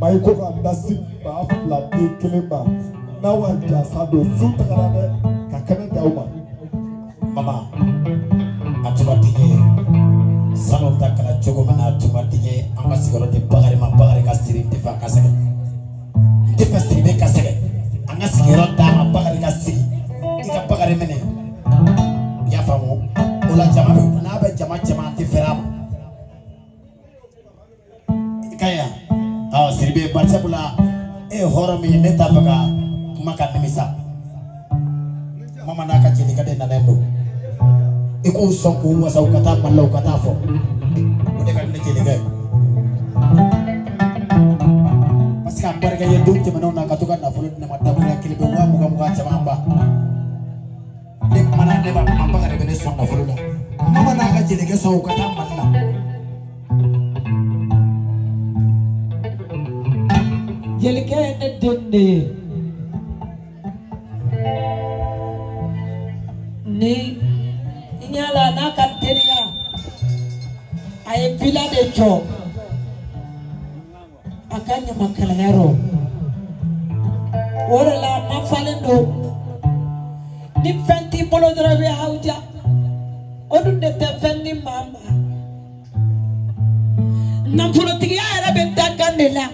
Maiko andasi ba flade kelema na wanja sado sutarane kakane dauma mama atubatiye sanu takala jogo mana atubatiye anga sigoro de bagari ka siri defa kasege defa siri kasege anga sigoro da bagari ka siri ika bagari mene ya famu ola jama na ba jama diferama ikaya siribe barsabula horomi neta baga makan nimisa mama naka jeli kade na nendo iku sonku wasa ukata malau kata fo ude kan ne jeli gay paska barga ye dum ci manona ka tukan na fulut ne madam ya kilibe wa muga jama amba de mana de ba amba ga rebe ne sonna fulula mama naka jeli ga so ukata manna Jelike edende ni inyala na kateria ay villa de cho akanya makala yaro ora la mafalendo ni fenti bolo drabe hauja odu de te fendi mama nam fulo tiya era benta kandela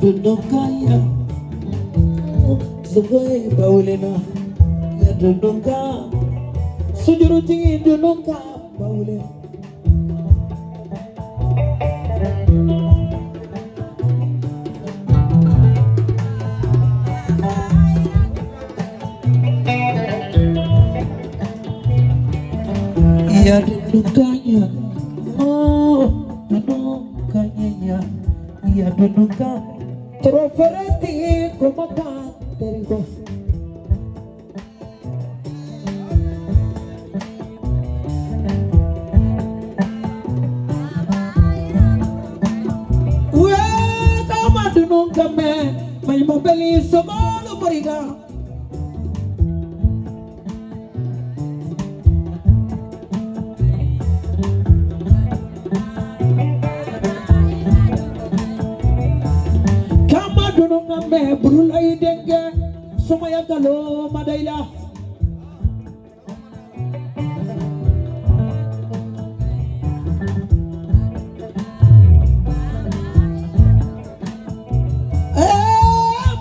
Dudukaya, Zubai Baulina, Yaduduka, Sujuruti Dunuka Baule. Yadudukaya, oh, Dudukaya, Yaduduka. Trofereti como canterigo Ue tamadu nunca me Mai mobili somalo boriga me burulai denge somaya galo madaila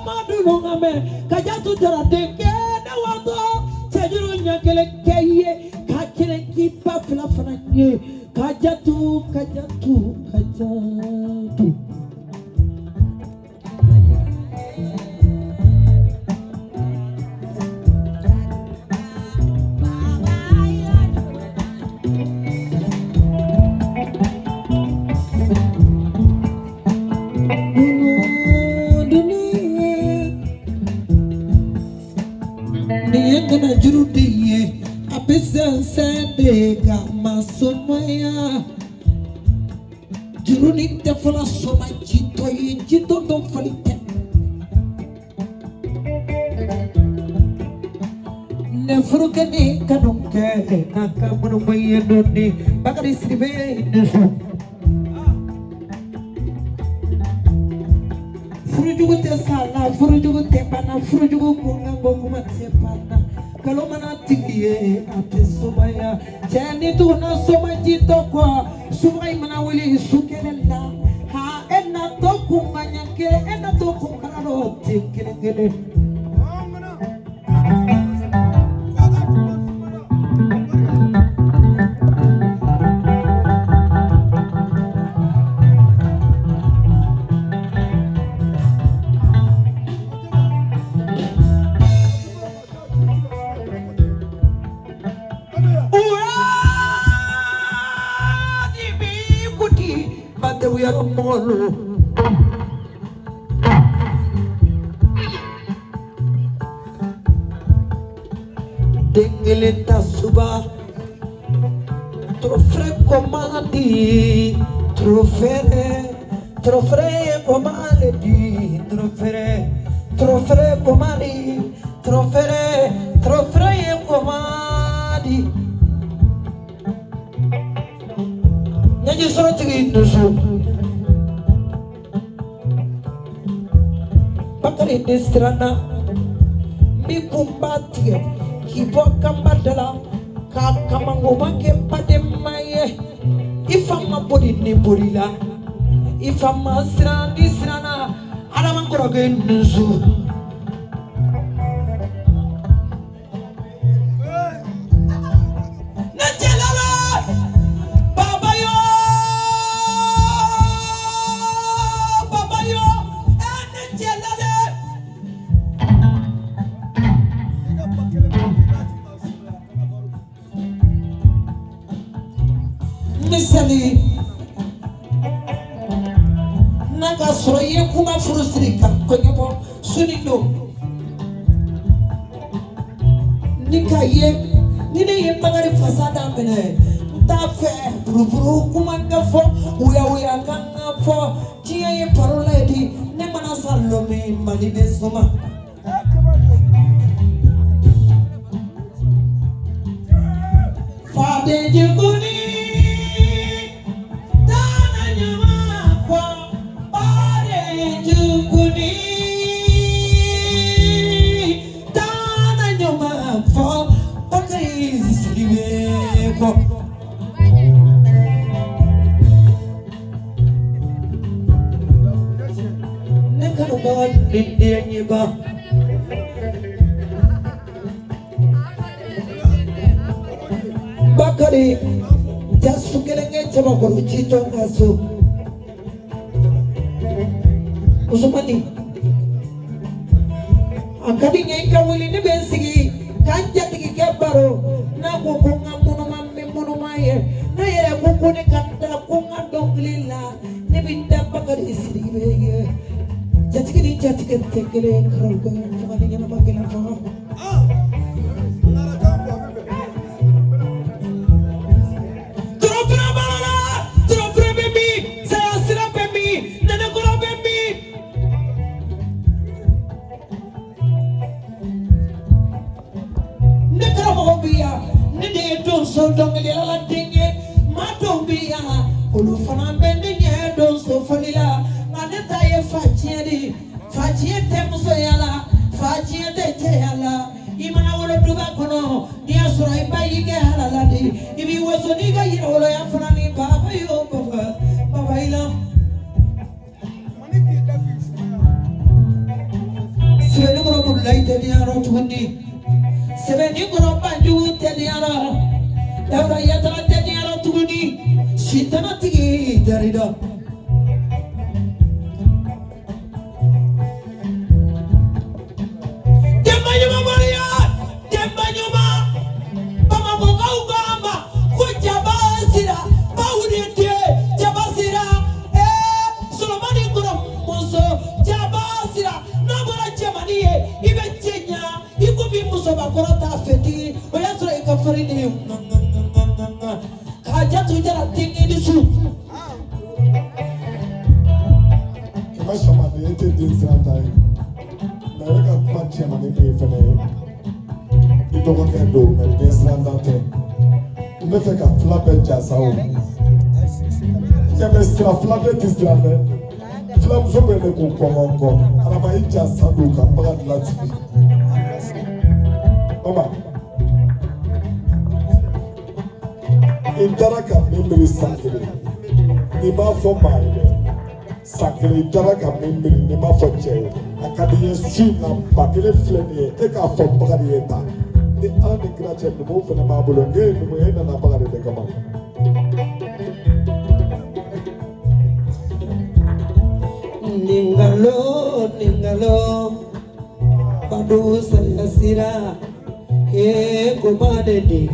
madunu ngame kajatu jara denge na wato tajuru nyakele keye kakele kipa fla fananye kajatu Niyangana jurudiye abisan sende kama somaya juruni tefala soma jito don falite nefrukani kanunke nakamunu mayedoni bakari sribe nesu furujugu te sala furujugu te pana furujugu kunga ngoma te pana Kalomana tiye ate sobaya. Jani tu na somaji tokwa. Subay mana wili sukelella. Ha enna toku manyakele enna toku kanaro tikele. We are more. Dengeleta suba, trofre comandi, trofere comandi, trofre comandi, trofre comandi. Nyanyi soro tigi nusu. Bakari distrana mi kumbatie kibo kambadala ka kamango make pade maye ifama bodi ni borila ifama strana ana mangoro ge nusu misali naga soroye kuma furusiri ka konyebo sunido nikaye nine ye bagari fasada mene tafe buruburu kuma ngafo uya ngafo tiya ye parola di ne mana salome mali besoma fade jiguni Bakari jasu kelenge coba koruci tongasu usumani akadi ngai kawili ni bensigi kanja tigi kebaro na kukunga munu maye na yere kukune kanta kunga donglila ni binda bakari isiri beye jatiki tekele karolga fagani yana bagela faga so dongeli ala dinge madombia ulufana bendinge don so falila maneta ye fachiete muso yala fachiete yala imana wolo duba kono ni asura ibayi ke halaladi ibi woso ni ga yiro wolo ya fanani baba yo baba ila sebe ko ro laite ni aro tundi sebe ni ko ro banju te ni aro Dawra yatara teni aro tuguni shitana tigi darida Dembanyuma Maria Dembanyuma Mama Bogauga amba Kujabasira Baudite Jabasira Solomani Kura Muso Jabasira Nabura Jamanie Ibechenya Ikubi Muso Bakora Tafeti Oyasura Ikafarini Kajatu jara tingi disu. Kama shama de ete distrata. Na rega panchi amani pe fene. Ito ko kendo na distrata te. Umefe ka flape jasao. Keme stra flape distrata. Flape so bene ko komongo. Araba ija sadu ka baga lati. Mama. Idaraka membri sakile. Nima fo maile. Sakile idaraka membri nima fo che. Akadiye suna bakile fleni eka fo bagarieta. Ni ane grache numu fena mabulonge numu hena na bagarete kama. Ningalo, ningalo, padu saya sira, kumade ni.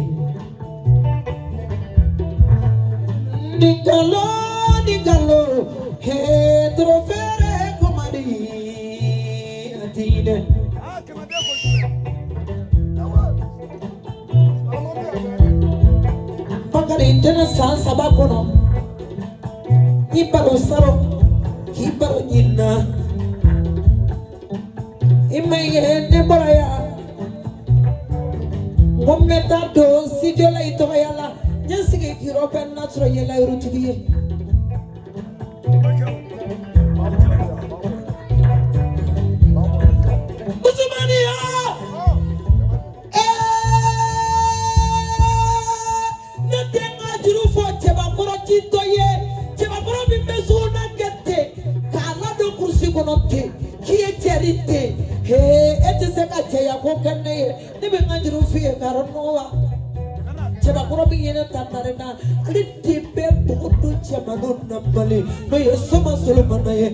Ningalo, ningalo, trofere kumade atine. Pakari intena sabakono, iparo saro. Hibaro nyina imaye ne baraya ngometa do sijola itoyala nyasige kiropen natro yela urutubiye Musumania ne tenga jurufo cheba koro chitoye cheba koro bimezuna konote kiye charite ete seka cheya ko kanne ne be nganjuru fiye karonowa cheba koro bi yene tanarena ali tipe bokudu chema no nambale no yesoma solomana ye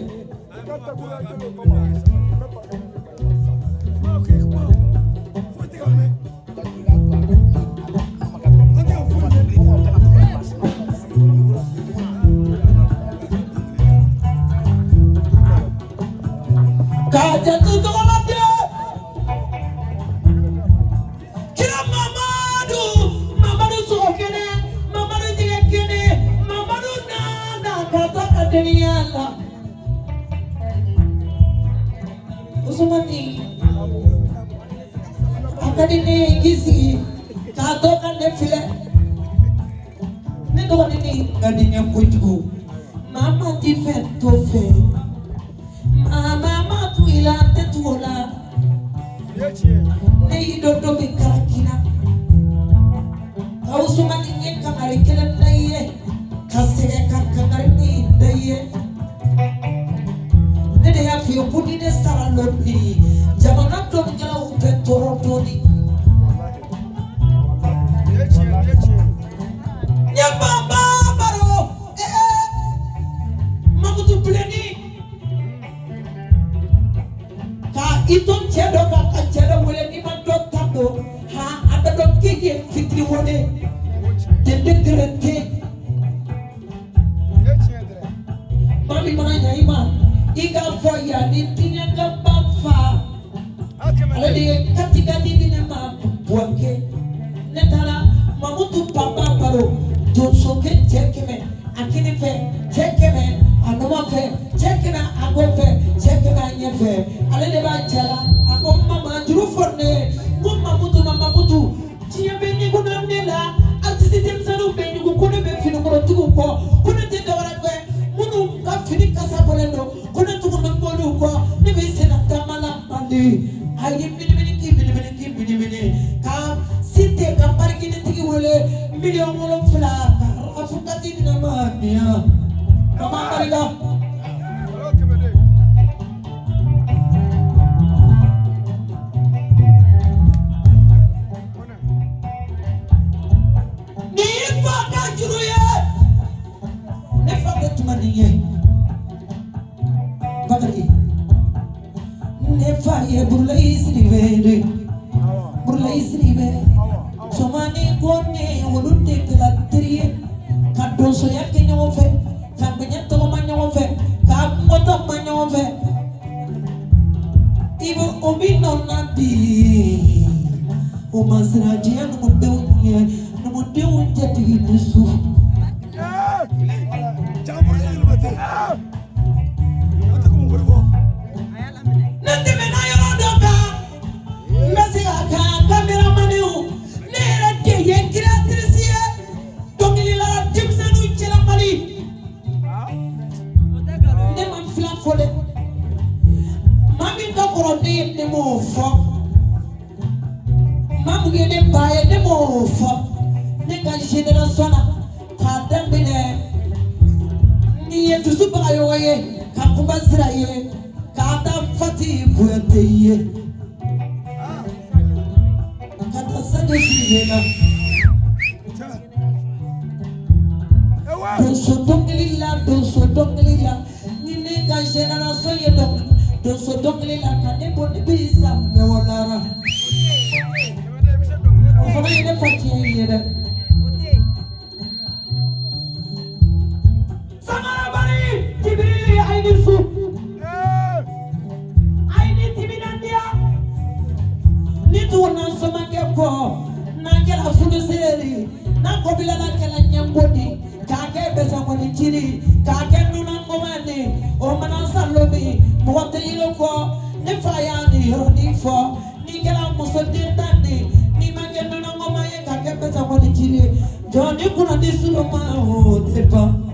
Kaja tu tolak dia. Kira Mamadu sokene, Mamadu jekene, Mamadu nana kata kadeniala. Usumani, akadini gizi, kato kande file. Nego kadini kadinya kujuku, Mama difen tofe. Mama tuila tetuola nei dodo bikarakina kausumani nye kamari kela naye kasege kakakari ni naye nede ya fiyo puni de sara lodi jamana to ngala upe toro toni nyababa baro mamutu pleni iton cedo ka cedo wole ni man do tando ha anda do kije fitri wone de grete mami mana nyaima iga foya ni tinya ka bafa ale de katika dibine ma buange netala mamutu papa baro do soke chekeme akini fe chekeme anoma fe chekeme agofe chekeme anyefe ale de ba chala ako mama juru forne mama mutu tiye benni ko namnela artiste dem sanu benni ko ne be fini ko tugu ko ne te dawara ko munu ka fini kasa bolendo ko ne tugu no bolu ko ne be sena tamala bandi ayi bini ka site ka parki ne tigi wole million wolo fla afukati dina ma dia kama kariga Nefa burlai sribe somani kone wolunde kelatri kadon soya kenyofe kambenya to manyofe kamoto manyofe ibo obino nabi o masraji an mudewu jati nisu Mamu gede baye de mo fo ne ka génération suba yo ye ka kumbasira ye ka ta fati kuyate ye ka ta sade sirena doso donglila nini ka generation ye doso donglila ka ne boni bisa me walara fana ye fati ye de Samara bari Jibril aini su aini tibinandia ni tuona soma kepo na kela fudu seri na kobila na kela nyambodi kake besa ngoni chiri kake nuna ngomani o mana salomi mote yiloko ne fayani hodi fo ni kela musonde tandi ni mange nuna ngomaye kake besa ngoni chiri joni kuna disulo ma o tepa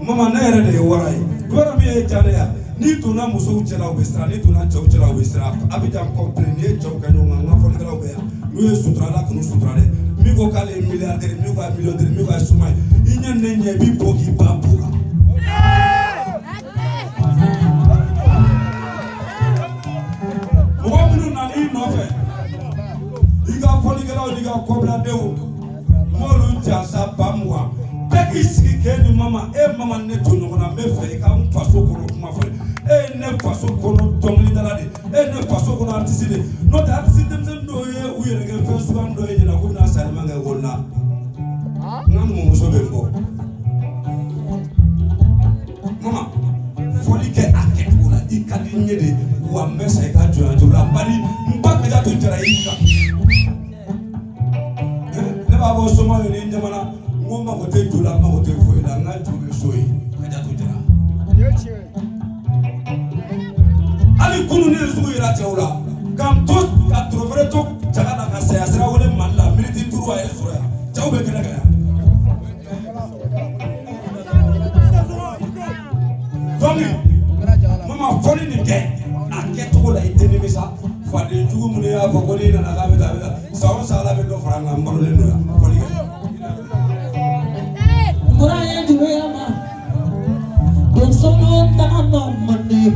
Mama na yɛrɛ de ye wara ye wara min ye jale ya ni donna musow cɛla u bɛ siran ni donna cɛw cɛla u bɛ siran Abidjan kɔpile ni ye cɛw kɛ ɲɔgɔn kan n ka fɔlikɛlaw bɛ yan n'u ye sutura Ala k'u sutura dɛ min ko k'ale ye milliardaire min ko a ye millionnaire min ko a ye suma ye i ɲɛ ne ɲɛ i b'i bɔ k'i ban bu kan mɔgɔ minnu nana i nɔfɛ i ka fɔlikɛlaw n'i ka kɔbiladenw m'olu jansa ba mugan bɛɛ k'i sigi k'e ni mama mama ne to ɲɔgɔn na n bɛ fɛ i ka n faso kɔnɔ kuma fɔ e ne faso kɔnɔ dɔnkilidala de ne faso kɔnɔ artiste de n'o tɛ artiste denmisɛnnin dɔw ye u yɛrɛ kɛ fɛn suguya dɔ ye ɲɛna ko bɛna salima kɛ ekɔli la n ka numumuso bɛ n bɔ mama fɔli kɛ a kɛcogo la i ka di n ye de wa n bɛ sa i ka jɔnya cogo la bari n ba ka to jara i kan ne b'a fɔ soma ye ni jamana ngoma ko te jula ma ko te foi la nga julu soyi ka ja to jira ali kunu ne su ira tewla kam to ka trofere to jaga na ka saya sira wala malla minute turu ay sura jaw be kala kala fami mama foni ni ke a ke to la iteni misa fadi jugu mun ya fa ko ni na ka be da sawo sala be do franga mbalo le no foni Muraya Juliama, don't solo Tama Monday.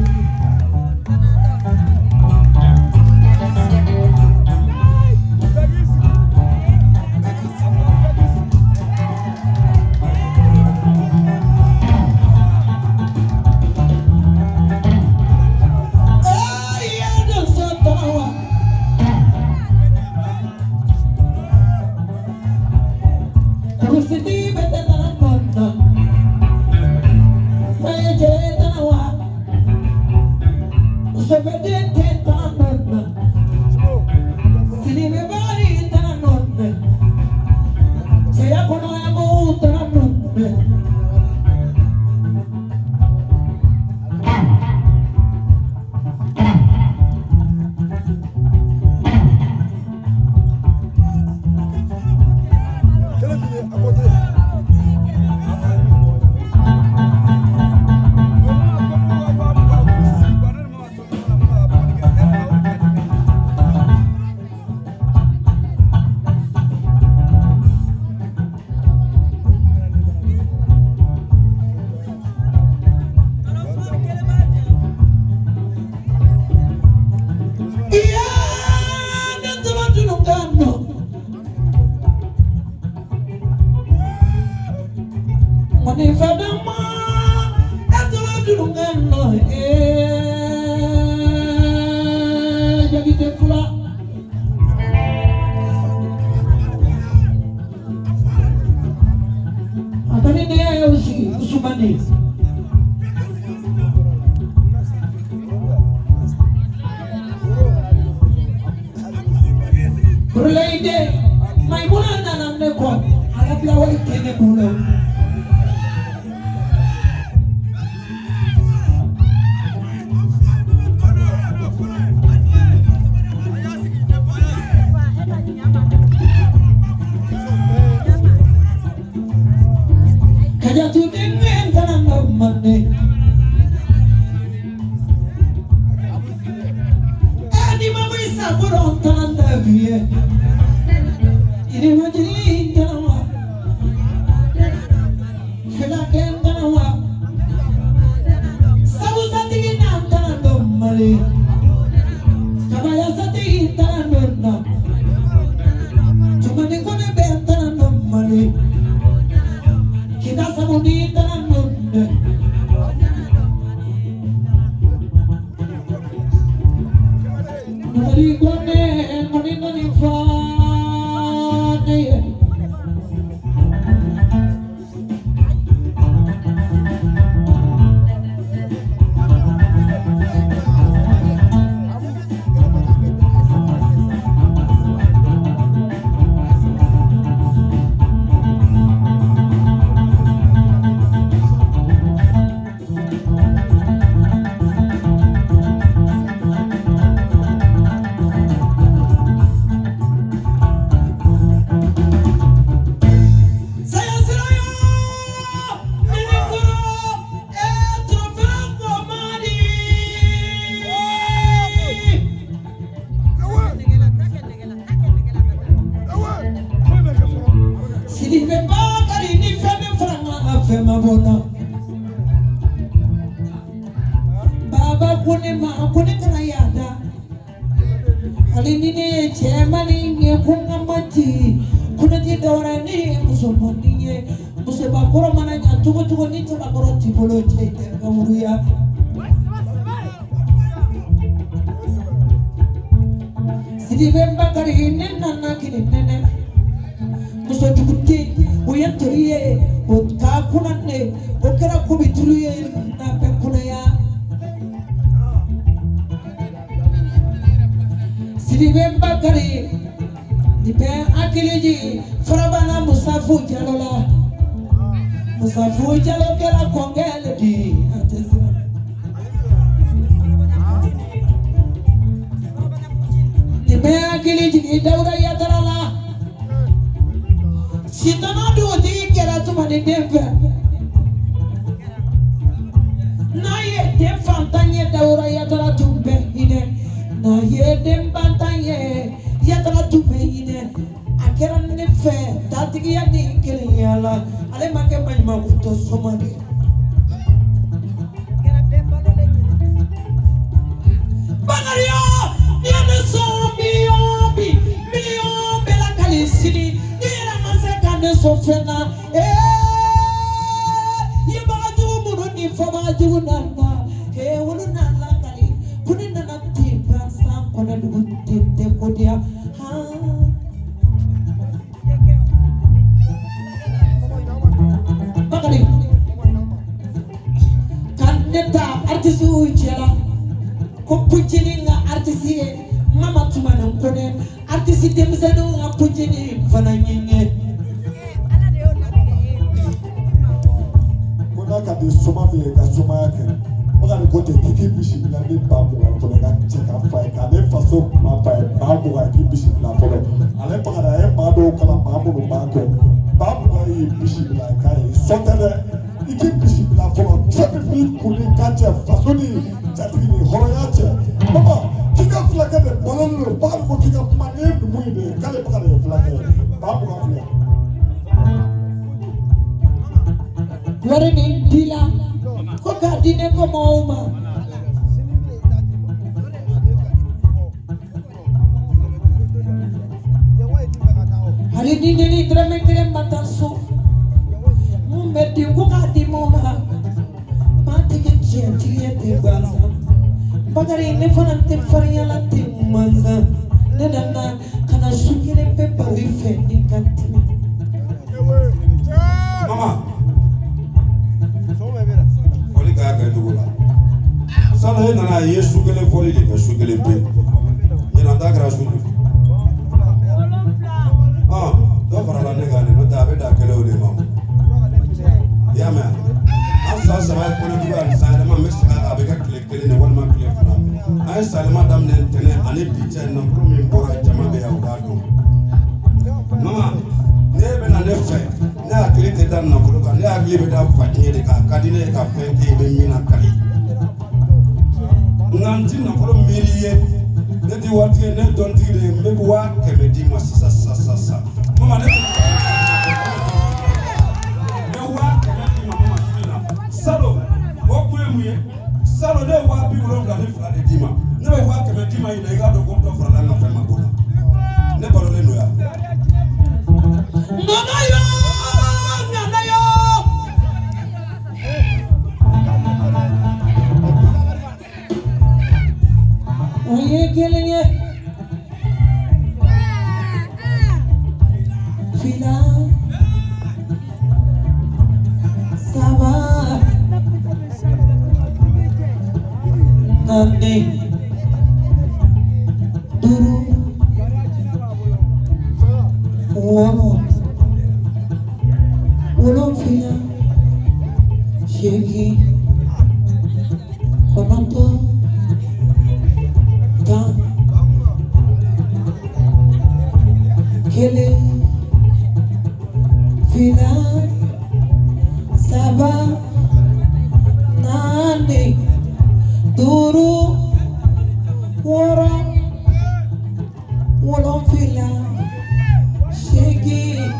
Dipe akiliji farabana musafu jalola Safu jalo kera kongele di Nimea kili jigi daura ya tarala Sitana do jigi kera tumani dempe Na ye dem fantanye daura ya tara tumbe ine Na ye dem bantanye ya tara tumbe ine Akera nefe tatigi ya ni kili yala Ale make manima kuto somade Bagario Niane so million bela kalisini Nira maseka ne so fena Yibaju munu ni famaju nana Wulu nana kali Kuni nana tiba sam kona dugu tinte kodia Bakari Kaneta artisi ujela Ko puchini nga artisi Mama tumana mkone Artisi temzenu nga puchini Fana nyinge Kuna kadi soma vile ka soma yake Bakari kote kiki bishi bila ni babu wa kone ka cheka fai Kane faso mafai babu wa kiki bishi bila polo Ale bakara mado kala babu no bako Babu wa yi bishi bila kai Sotele iki bishi bila polo Chepi fi kuli kache fasoni Jatini horoyache Mama kika flake de bololo Bakari ko kika mane dumui de Kale bakari flake Babu wa flake Wari ni dila Koka dine ko mauma Hari dine ni drame kire mataso Mumeti koka di mauma Mati ke chia te baza Bagari ne fanante fariala te manza Nedana kana shukire pepa wife ni kantini Mama Foli kaya kaya dugu la Sana ye nana ye sukele foli de kaya sukele pe Yena da kara sukele Do farala ne gane no da be da kele o de mamu Ya me Asa saba kone dugu ali sa ma mix ka be ka kele ne wal ma kele fana Ay salama dam ne tene ani biche no promi mbora jama be ya ugado Mama ne be na ne fe ne akili te dan na kuluka ne akili be da fatinye de ka kadine ka fenke be mina kali Nanti na kulu miliye ne di wati ne don ti de me wa kemedi masasa Mama ne wa kemedi mama sina Salo okwe muye Salo de wa bi wuro ngani fla de dima ne wa kemedi ma ina ga do ko to fla na fe magona ne balo le no ya Nanayo Oye kelenge Fila Saba Nani Duru Wolo fila Sheki Konato Kele Fila Saba Nani Duru Woro Wolo fila Sheki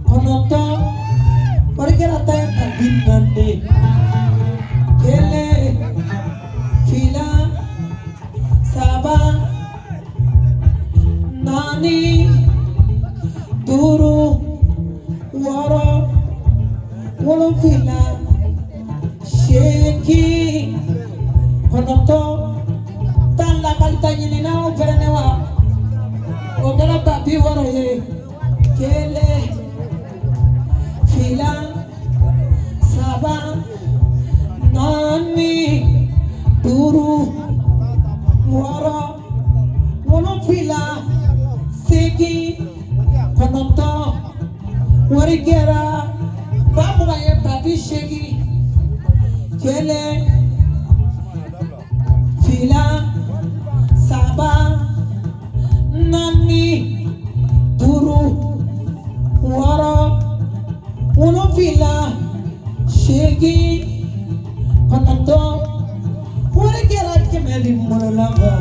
Konato Porque la teta Binande Kele Fila Saba Nani Duru Wara Wolo fila Sheki Konoto Tala kalita nyini na uperenewa Ogala babi wara ye Kele Fila Saba Nani Duru Wara Wolo fila Sheki Konoto Warigera Babu ga ye Bishegi, Kele, Fila, Saba, Nani, Duru, Wara, Uno Fila, Shegi, Panato, What get I can make him more lover.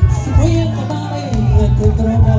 Swing at the drama.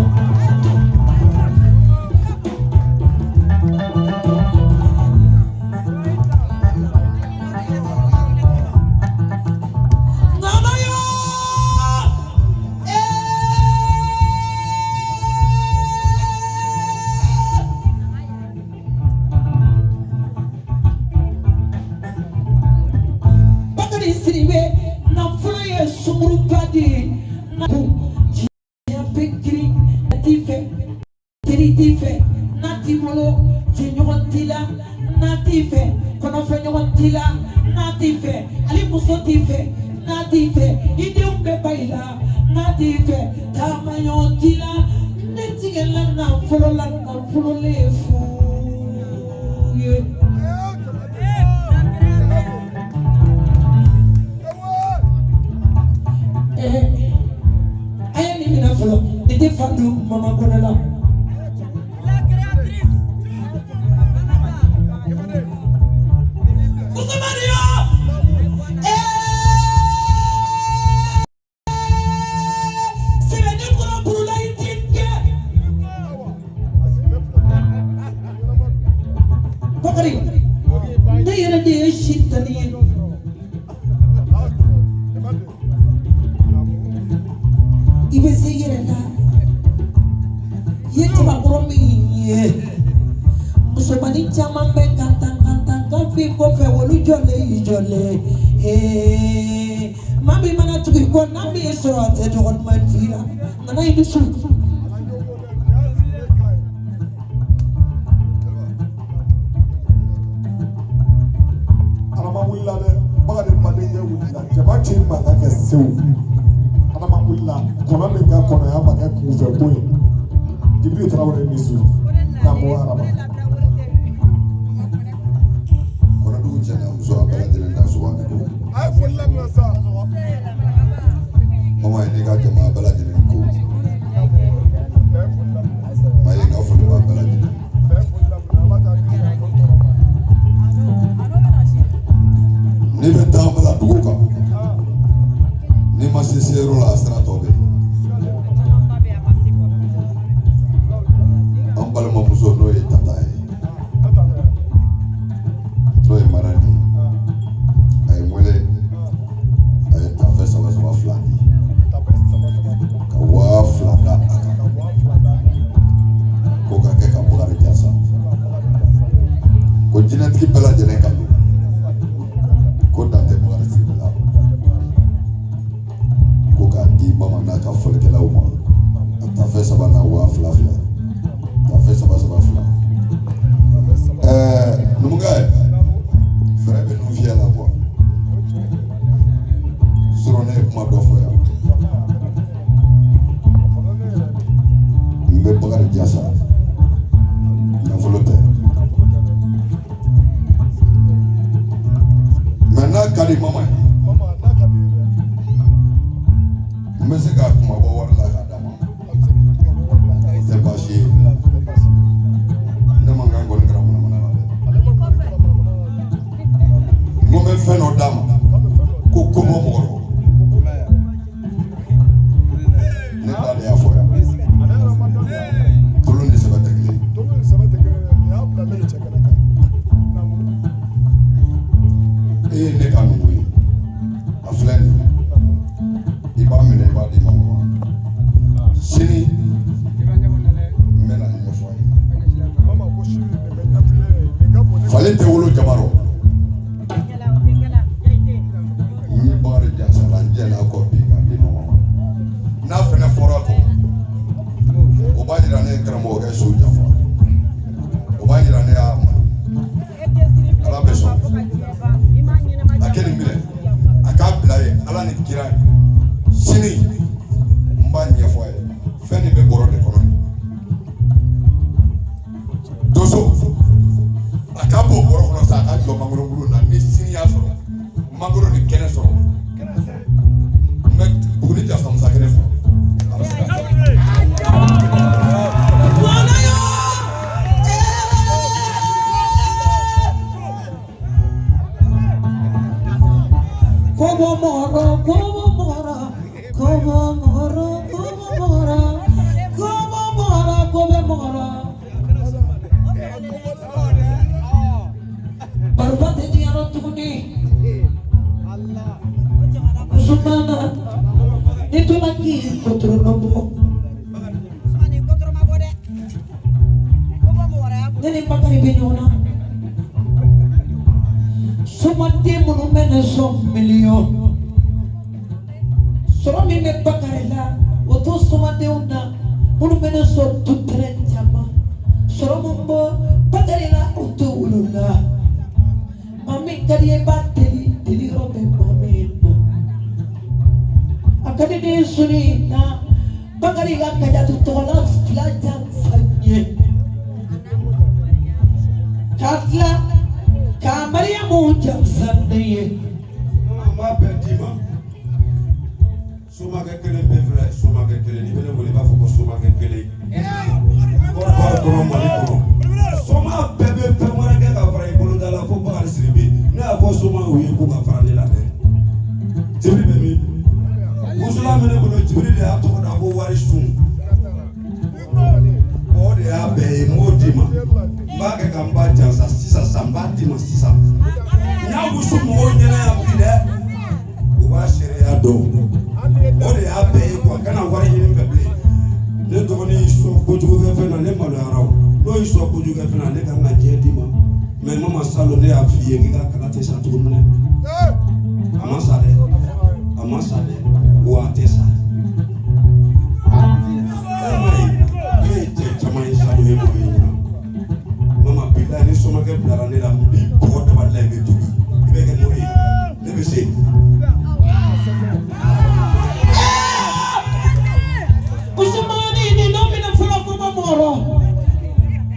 Mami mana tuki ko nami eso ate dogon man fila nana ini su Anama willa de baga de made ye willa jaba chi ma ta ke sew Anama willa kona min ka kona ya ba ke ku fe boy Jibril Traoré ni su na mo araba Kona du jana muso abala de na so wa ko ay fulla na sa Mama ini ka jama abala de ko Mai ka fulla abala de Ni be ta abala dugu ka Ni ma se sero la asra tobe Ambala ma muso no e tata e no e marani ay mwele ay tafe sama flani ka wa flada ko ka ke ka bugare jasa ko jinet ki bela jene ka ko dante bugare sibila ko ka di mama na ka folke la uma tafe sama na wa flafla tafe sama fla numunga frère be nous vient la voix sur ne kuma do fo ya mbe bagar jasa na volonté jɔ mangoro bulu na ni sini y'a sɔrɔ mangoro ni kɛnɛ sɔrɔ mɛ buguni tɛ sɔn musa kɛnɛ sɔrɔ a bɛ se ka kɛ. Como moro, como moro, como moro, como moro, como moro, como moro. Barbate diaro tuni. Sumana itu lagi kotro nobo. Nene pakari benyona. Somate monumene som milio. Soro mime bakarela. Oto somate una monumene som tutre chama. Soro mumbo bakarela oto ulula. Mami kariye bateli dili robe mami. Akade de suni na bakarela kaya tutola flajan sanye. Katla Kamaria muja Sunday. Ma perdima. Suma kekele bevre, suma kekele ni bele wole ba foko suma kekele. Ko mo ni ko. Suma bebe pe mo ra ke ka fara ibolo dala fo ba siribi. Na fo suma o yi ko ka fara ni la de. Jibri be mi. Musula mele bolo jibri de ato da ko wari sun. O de a be modima. Ba ke kan ba jansa sisa samba dima sisa. Nya wusu mo nyere ya bi de. O ba shere ya do. O de a be ko kana wari ni beble. Ne to ni so ko ju ga fe na le malo ara. No iso ko ju ga fe na le kan na je dima. Me mama salo ne a fi ye ga kala te sa to ne. Amasa de. Wa te sa. Mama bila ni soma ke bila ni la bi ko da ba la be tu be ke mori ne be se Usmani ni no mina fula ko moro.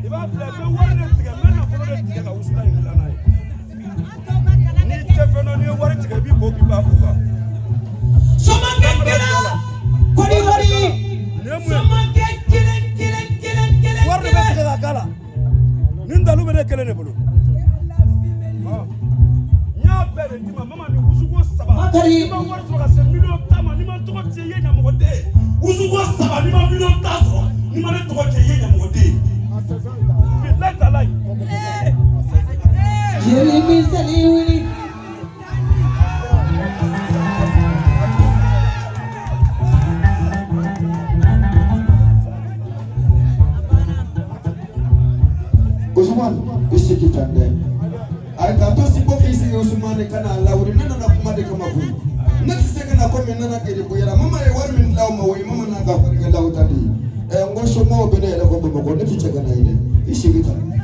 iba bila be wari de tiga men na folo de tiga ka usula ni la na ni te feno ni wari tiga bi ko bi ba fuka Soma ke kila kori Soma ke kila wari be tiga kala nin dalu be de kele ne bolo nya be de dima mama ni usugo saba Makari ma wari so ka se million tama ni ma to ti ye nya mo de usugo saba ni ma million taso ni ma le to ti ye nya mo de bi let alai Jeremy Saliwini Usman isiki tande ay ka to sibo kisi Usman kana lawri nana na kuma de kama ku nati se kana ko min nana kede ku yara mama e war min law ma way mama na ga farga law tadi e ngosho mo bene e ko baba ko nati ce kana ide isiki tande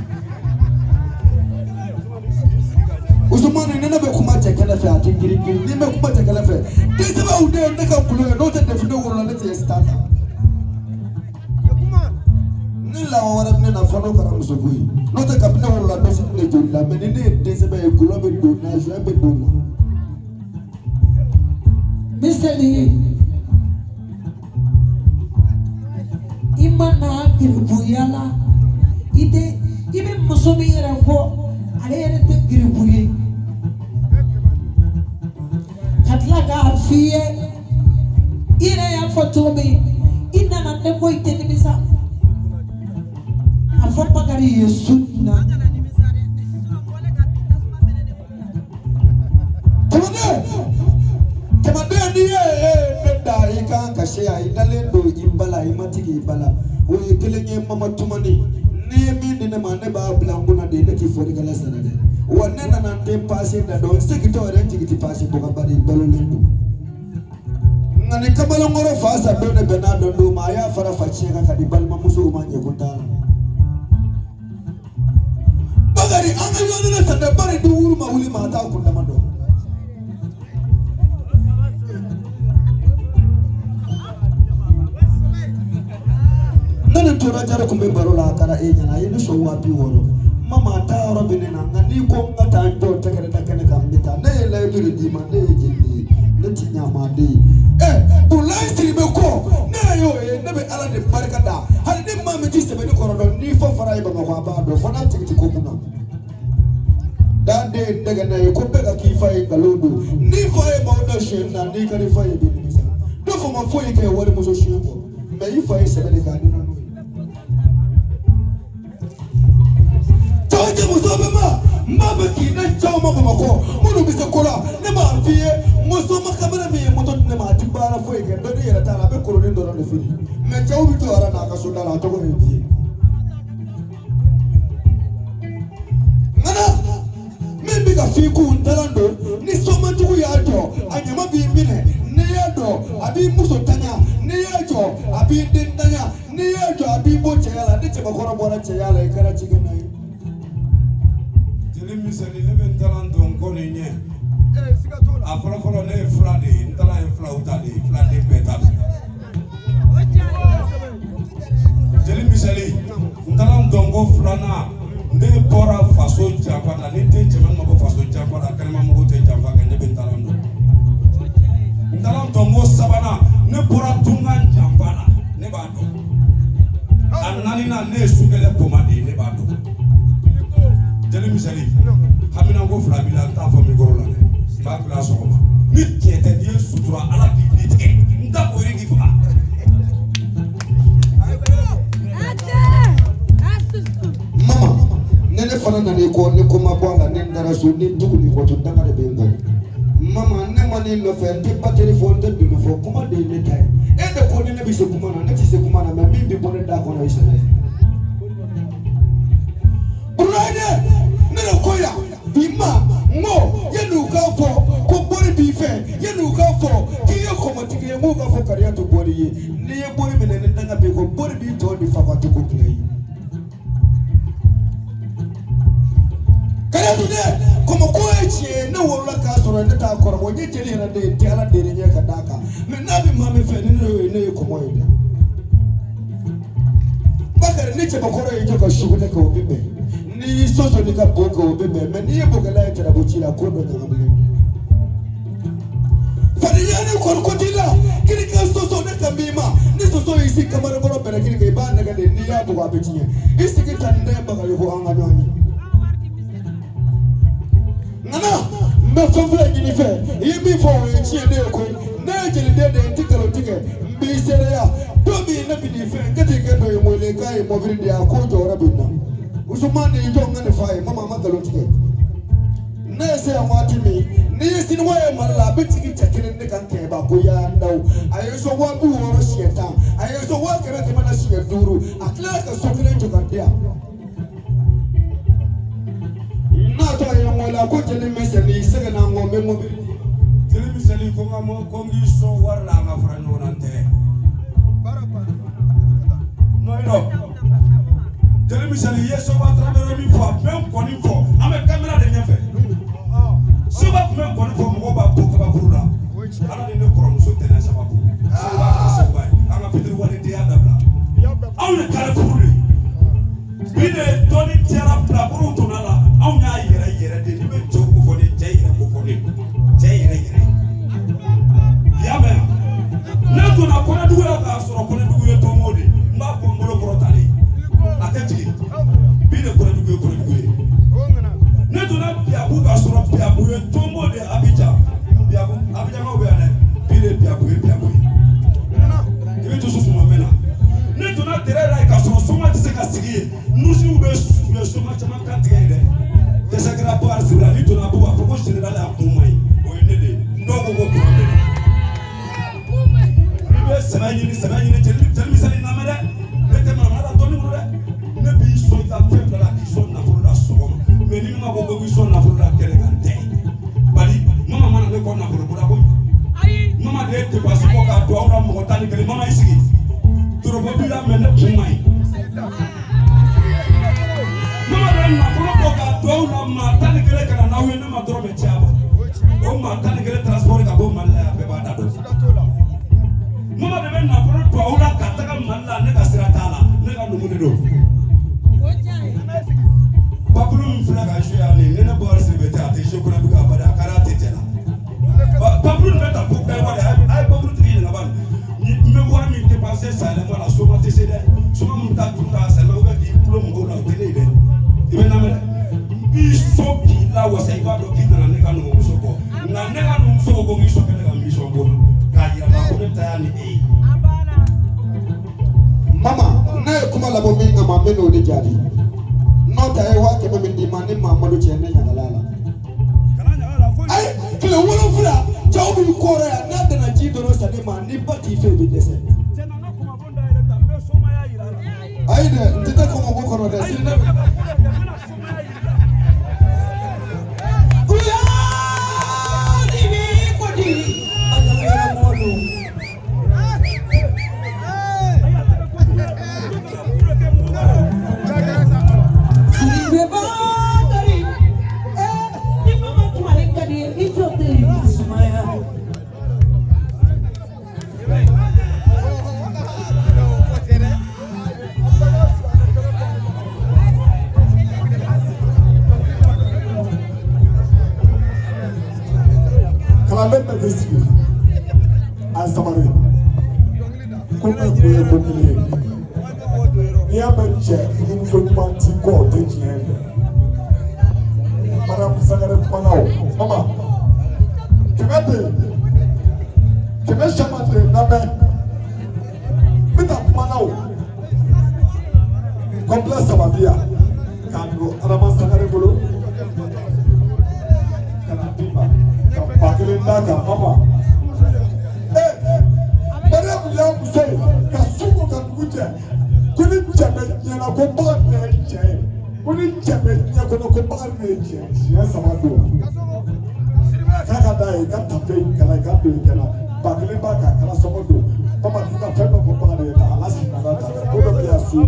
Usman nana be kuma ce kana fa atin girgir ni me kuma ce kana fa dai se ba ude ne ka kulo no te define woro na te stata la wara ne na fano kara musogui no te kapna wala do se ne jolla me ne de se be gulo be do na jo be do na Misali imana giribuyala ide ibe musomi yere ko ale yere te giribuye katla ka fiye ire ya fotomi ina na ne ko iteni bisa afọ bakari yesu na Kamade ni ne da ika ka she ai dale do imbala imatiki ibala o ekelenye mama tumani ne mi ne ma ne ba blanguna de ne ki fori kala sanade wanne na na te passe da do sekito re tikiti passe ko kabari balolendo ngani kabalo ngoro fasa do ne benado do ma ya fara fachi ka kadi balma muso ma nye kutala bagari anga yone na tande bari du wuru ma wuli ma ta kunda mando nana tora jara kumbe barola kara e nyana yene so wa bi woro mama ta robinena ngani ko ngata ndo tekere takene kamita ne le duri di ma ne jindi ne tinya mandi pour l'instant be ko ne yo ne be ala de barkada hal de ma me tiste be ko ron ni fo fara ba ko ba do fana tikiti ko kuna dande daga na ko be ka ki fay galodo ni fay ma do shen na ni ka ni fay be ni sa do fo ma fo ke wori mo so shen ko me yi fay se be ka ni no Toje musoma mabaki na chama mamako munu bisekola ne ma fie musoma kamera me moto ne ma tibara foi ke ndo yera tala be koro ndo ndo fini me chawu bitu ara na ka soda la to ko ndi ngana me bi ka fi ku ntalando ni soma tuku ya to anyama bi mine ne ya do abi muso tanya ne ya to abi din tanya ne ya to abi bo chela ne che bakoro bona chela ikara chigena misali ne bɛ ntalan don ko ni ɲɛ a fɔlɔfɔlɔ ne ye fila de ye ntalan ye filaw ta de ye fila den bɛɛ ta jeli misali ntalan don ko filanan ne bɔra faso janfa la ne den cɛman ma bɔ faso janfa la kɛnɛmamɔgɔw tɛ janfa kɛ ne bɛ ntalan don ntalan don ko sabanan ne bɔra tunkan janfa la ne b'a dɔn a naaninan ne ye sukɛlɛ boma de ye ne b'a dɔn jeli misali hamina ko fila bila ta fɔ mikoro la dɛ b'a bila sɔgɔma ni tiɲɛ tɛ n'i ye sutura ala k'i ni tigɛ n ta o ye k'i faga mama ne fana nana ko ne ko ma bɔ a la ne dara so ne dugu ni ko to danga de bɛ n bɔ mama ne ma ni nɔfɛ n tɛ bateri fɔ n tɛ dunu fɔ kuma de ye ne ta ye e de ko ni ne bɛ se kuma na ne tɛ se kuma na mɛ min bɛ bɔ ne da kɔnɔ i sɛnɛ ne ko ya bima ngo yenu ka fo ko bori bi fe yenu ka fo ki ye ko matike ye ngo ka fo kariya to bori ye ni ye bori mene ne danga be ko bori bi to di fa to ko play kariya to de ko mo ko e chi ne wo la ka so ne ta ko mo nye jeli na de ti ala de ne ka daka me na bi ma me fe ne ko mo ye bakare ne che ba ko re je ko shugu ne ko bi be ni soso ni ka boko bebe me ni boga la tara buchira ko do na mwe fadi yani ko ko dila kiri ka soso ne kambima ni soso isi kamara ngoro bere kiri ke ba na ga de ni ya boga betinye isi ki tande baga yo anga noni nana me fofle ni fe yimi fo we chi de ko na jeli de tikalo tike mbi sere ya do bi na bi ni fe ngati ke do mo le kai mo vindi ya ko do rabina usumani njo ngane fai mama magalo tike na se amati mi ni sin waye mala bitiki tekene ne kan ke ba ko ya ndaw ayo so wa bu woro shieta ayo so wa kere ke mana shiye duru atla ka sokene to kan dia na to ya mola ko tele meseli sega na ngo me mo bi jeli misali ko ngamo ko ngi so war la nga fra no nante no jeli misali yeso ba travers mi fo même koni fo ame caméra de nyefe suba même koni fo mo ba ko ba kurula ala ni ne korom so tena sababu suba suba anga pitri wali dia dabla aw ne kala furule bide toni tiara bla buru to nala aw nya yere de ni be to ko fo de jeyere ko fo de jeyere ya be na to na ko na duwa ka soro ko na duwa to modi mba ko mbolo brotali attention bide ko na duwa ne dona biabu ka soro biabu e to modi abija ko be ane bide biabu ibe to susu mo mena ne dona tere ra ka soro so ma tse ka sigi nusi ube so ma chama ka tigede de sagra par sira ni dona bu afo ko general akumai o ene de ndogo ko problem ibe semayini tell misali na mede bete ma mara to ni mo de ne bi so ta pemba la ki so na furu da so me ni ma ko so na furu da kele kan te bali mama mana ne ko na furu da ko mama de te pasi ko ka do awra mo tani kele mama isigi toro bo bi la me ne kumai mama de na furu ko ka do awra ma tani kele kana na we ne ma dro me tiaba o ma tani kele transport ka bo malla be ba da do mama de na furu to awra ka ta ka malla ne ka sira tala ne ka numu ne do parce que i b'a dɔn k'i nana ne ka numumuso kɔ nka ne ka numumuso ko k'i sɔn kɛnɛ ka mission bolo k'a yira k'a fɔ ne ta y'a ni e ye. Mama, n'a ye kuma labɔ min kama n bɛ n'o de jaabi n'o tɛ a ye 100 min d'i ma ni Mamadu cɛ ne ɲagala a la. Ayi tile 7 cɛw b'i kɔrɔ yan n'a dana ji dɔrɔn sa ne ma ni ba t'i fɛ o bɛ dɛsɛ. Ayi dɛ n tɛ taa kɔngɔko kɔnɔ dɛ sini ne bɛ. Kalambe na desi asabare kuma kuye kokile ni abache funu kwanti ko tejiye para musagare kwanao mama kemete shamate nabe bita kwanao complexe sababia kando arama sagare bolo kana biba bakele ndaka mama bana buya muso ka suko ka kuje kuni chebe nyana ko ba ne je kuni chebe nyana ko ba ne je ya samado kaka dai ka tape kala ka be kala bakele ba ka kala somodo mama ka fema ko ba ne ta alasi na da ko do ya su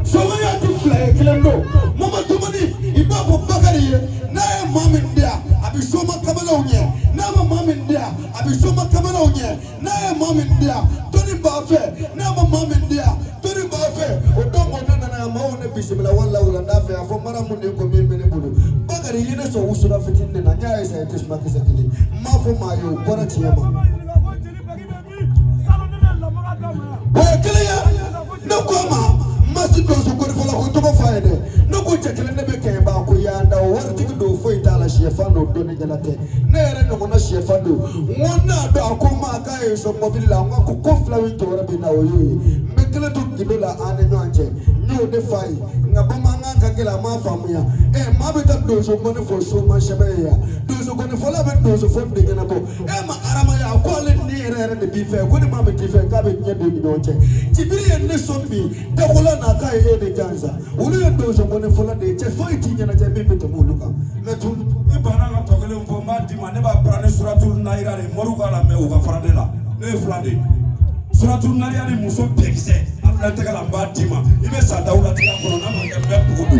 Soma ya tu fly kelendo mama tumani ibapo bakari na mama ndia abisoma kamala unye na mama ndia abisoma kamala unye na mama ndia toni bafe na mama ndia toni bafe odomo na maone bisibla wala wala fe afo mara munde ko mbe bulu bakari yene so usura fitinne na nyaa isa tishma kisakili mafo mayo bora tiema no koma masi do so ko fola ko to fa ede no ko chekele ne be ke ba ko ya nda warti do fo itala shefa no do ne jalate ne re no na shefa do wona do akoma ka e so mobile ngwa ko ko flawi to rabi na oyi mekele to gidola ane no anje nyo de fai ngabama ngaka kila mafamu ya ma be ta do so ko ne fo so ma shebe ya do so ko ne fola be do so fo de gana bo ma arama ya ko le ni re de bi fe ko ne ma be ti fe ka be nye de no che tibiri ne so bi de kola na ka e de ganza ulu do so ko ne fola de che fo ti nyana je bi pete muluka me tu i bana ka togele mfo ma di ma ne ba prane suratul naira re moru kala me o ka farade la ne flade suratul naira re muso pekse afla te kala ba di ma i be sa dawla ti la kono na ma ke be bugu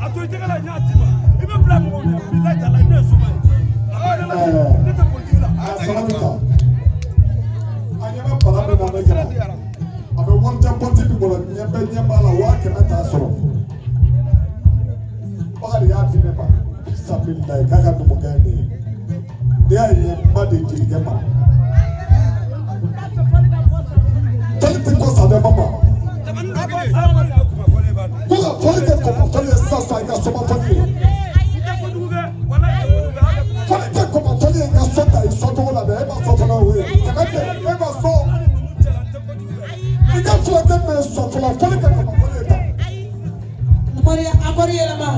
ato te kala nyati ma i be bla mo ne bi la ta la ne so ma ne te politique la anyama parade na ne kala abe wonta ponti bi bola nyebe nyamba la wa ke meta soro bali ya tine ba sabil dai kaka to mugani dia ye made ti gema tele ko sa de mama buga polite ko tele sasa ga soma tele polite ko tele ga sota isoto wala be ba sota na we kemete e ba so ika tuwa teme sota la polite ko polite Maria Amaria la ma